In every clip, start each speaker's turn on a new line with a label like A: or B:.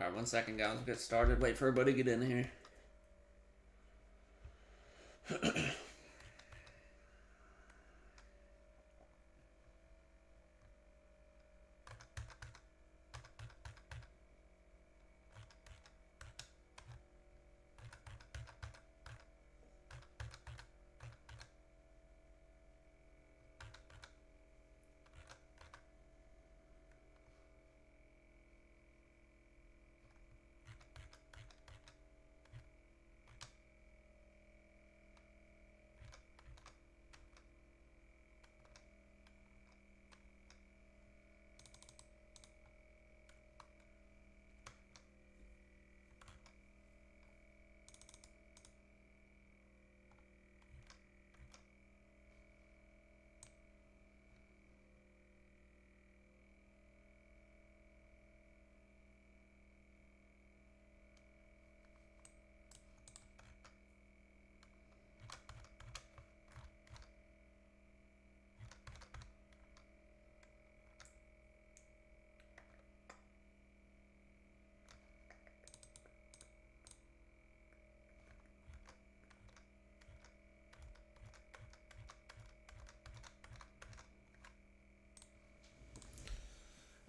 A: Alright, 1 second, guys. We'll get started. Wait for everybody to get in here.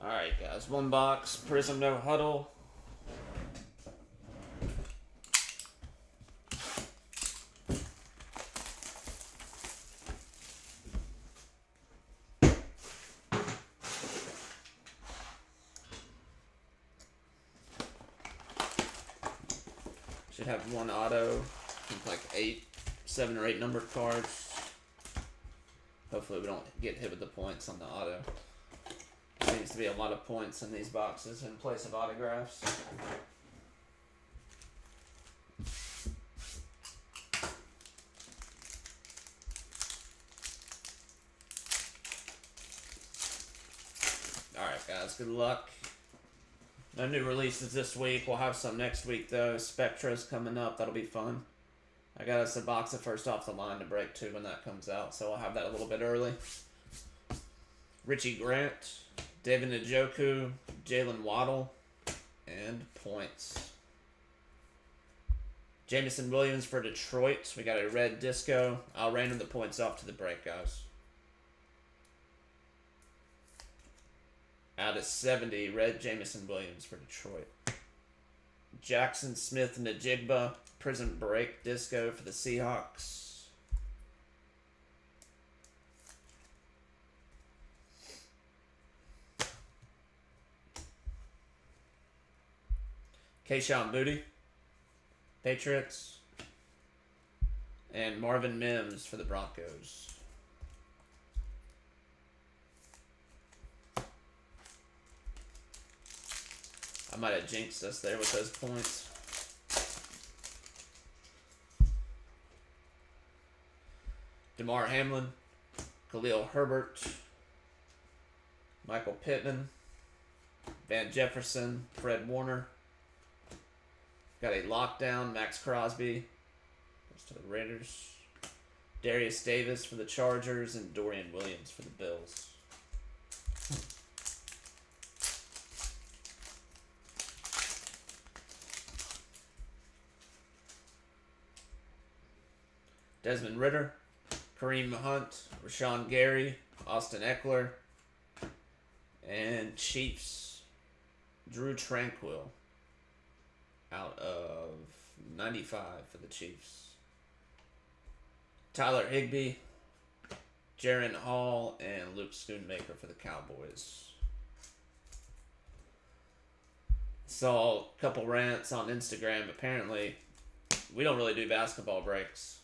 A: Alright, guys. 1 box. Prizm, no Huddle. Should have one auto with like 7 or 8 numbered cards. Hopefully we don't get hit with the points on the auto. Seems to be a lot of points in these boxes in place of autographs. Alright, guys, good luck. No new releases this week. We'll have some next week, though. Spectra's coming up. That'll be fun. I got us a box of first off the line to break, too, when that comes out. So we'll have that a little bit early. Richie Grant, David Njoku, Jalen Waddle, and points. Jameson Williams for Detroit. We got a red disco. I'll random the points off to the break, guys. Out of 70, red Jameson Williams for Detroit. Jackson Smith Najigba, Prizm break disco for the Seahawks. Kayshon Boutte, Patriots. And Marvin Mims for the Broncos. I might have jinxed us there with those points. DeMar Hamlin, Khalil Herbert, Michael Pittman, Van Jefferson, Fred Warner. Got a lockdown, Max Crosby. Goes to the Raiders. Darius Davis for the Chargers and Dorian Williams for the Bills. Desmond Ridder, Kareem Hunt, Rashawn Gary, Austin Eckler, and Chiefs, Drew Tranquil, out of 95 for the Chiefs. Tyler Higbee, Jaron Hall, and Luke Schoonmaker for the Cowboys. Saw a couple rants on Instagram. Apparently, we don't really do basketball breaks.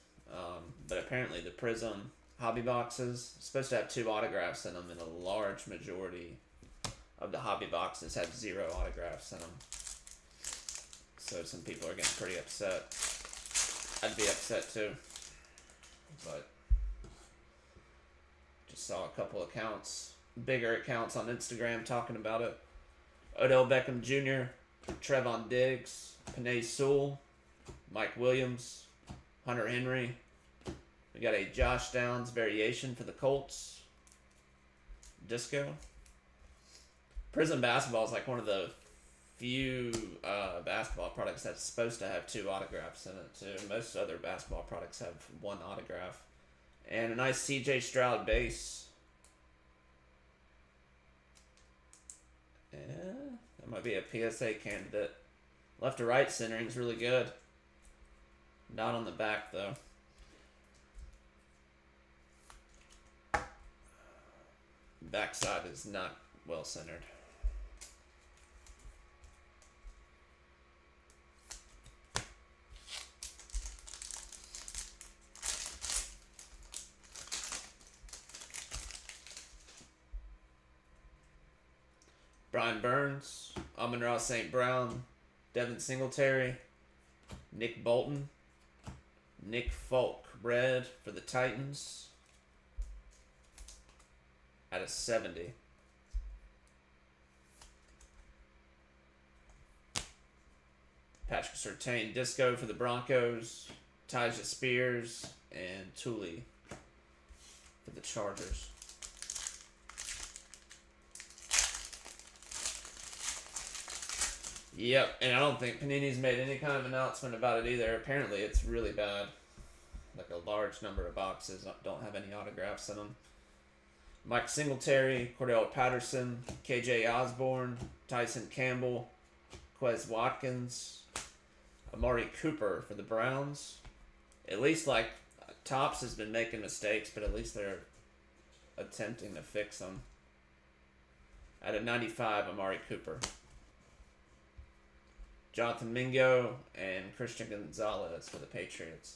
A: But apparently the Prizm hobby boxes are supposed to have 2 autographs in them, and a large majority of the hobby boxes have 0 autographs in them. So some people are getting pretty upset. I'd be upset too. But just saw a couple accounts, bigger accounts on Instagram talking about it. Odell Beckham Jr., Trevon Diggs, Penei Sewell, Mike Williams, Hunter Henry. We got a Josh Downs variation for the Colts. Disco. Prizm basketball is like one of the few basketball products that's supposed to have 2 autographs in it too. Most other basketball products have 1 autograph. And a nice CJ Stroud base. Yeah, that might be a PSA candidate. Left to right centering is really good. Not on the back though. Backside is not well centered. Brian Burns, Amon-Ra St. Brown, Devin Singletary, Nick Bolton, Nick Folk, red for the Titans out of 70. Patrick Surtain, disco for the Broncos, Tyja Spears, and Thule for the Chargers. Yep, and I don't think Panini's made any kind of announcement about it either. Apparently it's really bad. Like a large number of boxes don't have any autographs in them. Mike Singletary, Cordell Patterson, KJ Osborne, Tyson Campbell, Quez Watkins, Amari Cooper for the Browns. At least like Topps has been making mistakes, but at least they're attempting to fix them. Out of 95, Amari Cooper. Jonathan Mingo and Christian Gonzalez for the Patriots.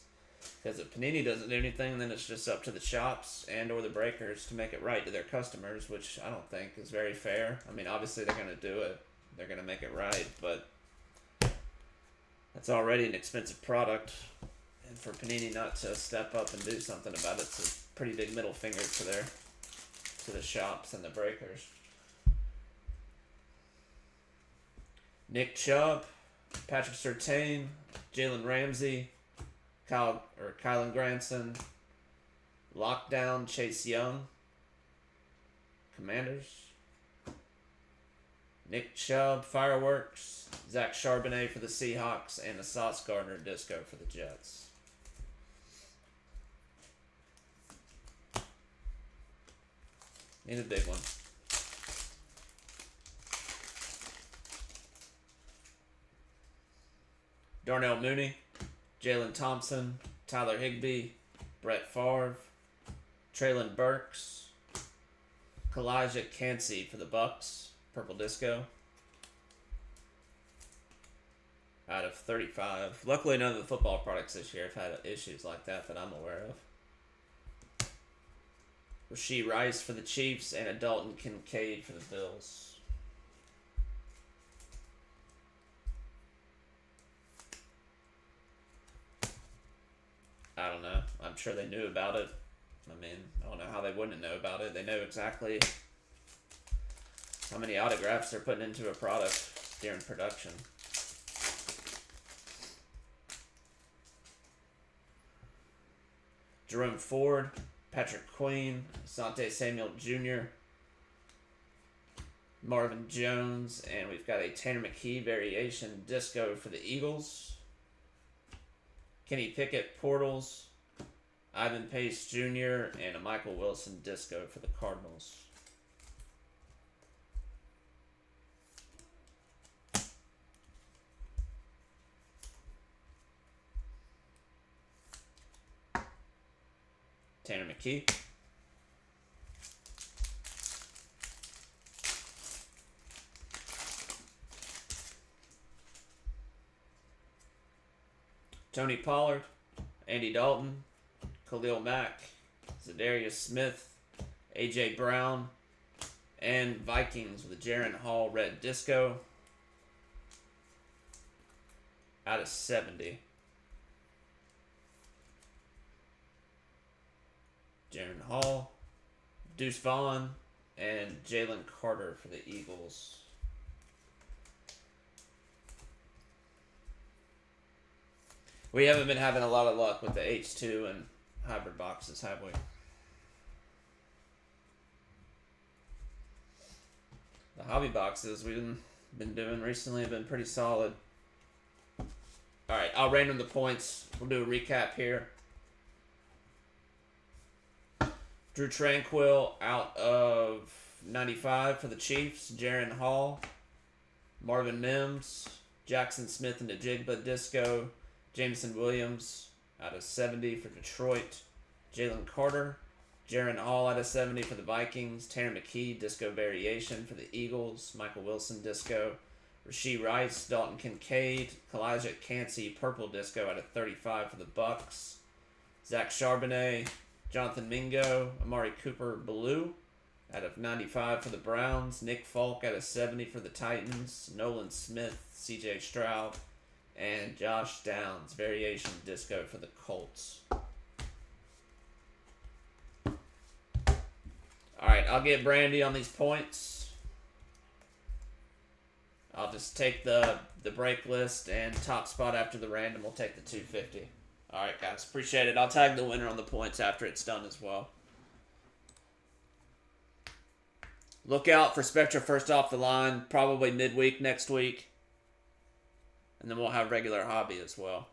A: Because if Panini doesn't do anything, then it's just up to the shops and or the breakers to make it right to their customers, which I don't think is very fair. I mean, obviously they're going to do it. They're going to make it right, but that's already an expensive product. And for Panini not to step up and do something about it, it's a pretty big middle finger to the shops and the breakers. Nick Chubb, Patrick Surtain, Jalen Ramsey, Kylan Granson, Lockdown, Chase Young, Commanders, Nick Chubb, Fireworks, Zach Charbonnet for the Seahawks, and the Sauce Gardner disco for the Jets. Need a big one. Darnell Mooney, Jalen Thompson, Tyler Higbee, Brett Favre, Traylon Burks, Kalijah Cansey for the Bucks, purple disco. Out of 35. Luckily, none of the football products this year have had issues like that I'm aware of. Rashee Rice for the Chiefs and a Dalton Kincaid for the Bills. I don't know. I'm sure they knew about it. I mean, I don't know how they wouldn't know about it. They know exactly how many autographs they're putting into a product during production. Jerome Ford, Patrick Queen, Asante Samuel Jr., Marvin Jones, and we've got a Tanner McKee variation disco for the Eagles. Kenny Pickett, Portals, Ivan Pace Jr., and a Michael Wilson disco for the Cardinals. Tanner McKee. Tony Pollard, Andy Dalton, Khalil Mack, Zadarius Smith, A.J. Brown, and Vikings with a Jaren Hall red disco. Out of 70. Jaren Hall, Deuce Vaughn, and Jalen Carter for the Eagles. We haven't been having a lot of luck with the H2 and hybrid boxes, have we? The hobby boxes, we've been been doing recently have been pretty solid. Alright, I'll random the points. We'll do a recap here. Drew Tranquill out of 95 for the Chiefs. Jaron Hall. Marvin Mims. Jackson Smith and the Jigba Disco. Jameson Williams out of 70 for Detroit. Jalen Carter. Jaron Hall out of 70 for the Vikings. Terry McKee, Disco Variation for the Eagles. Michael Wilson, Disco. Rashee Rice, Dalton Kincaid. Kalijah Cansey, Purple Disco out of 35 for the Bucks. Zach Charbonnet. Jonathan Mingo. Amari Cooper, Blue out of 95 for the Browns. Nick Folk out of 70 for the Titans. Nolan Smith, CJ Stroud. And Josh Downs, Variation Disco for the Colts. Alright, I'll get Brandy on these points. I'll just take the break list and top spot after the random. We'll take the 250. Alright, guys. Appreciate it. I'll tag the winner on the points after it's done as well. Look out for Spectra first off the line, probably midweek next week. And then we'll have regular hobby as well.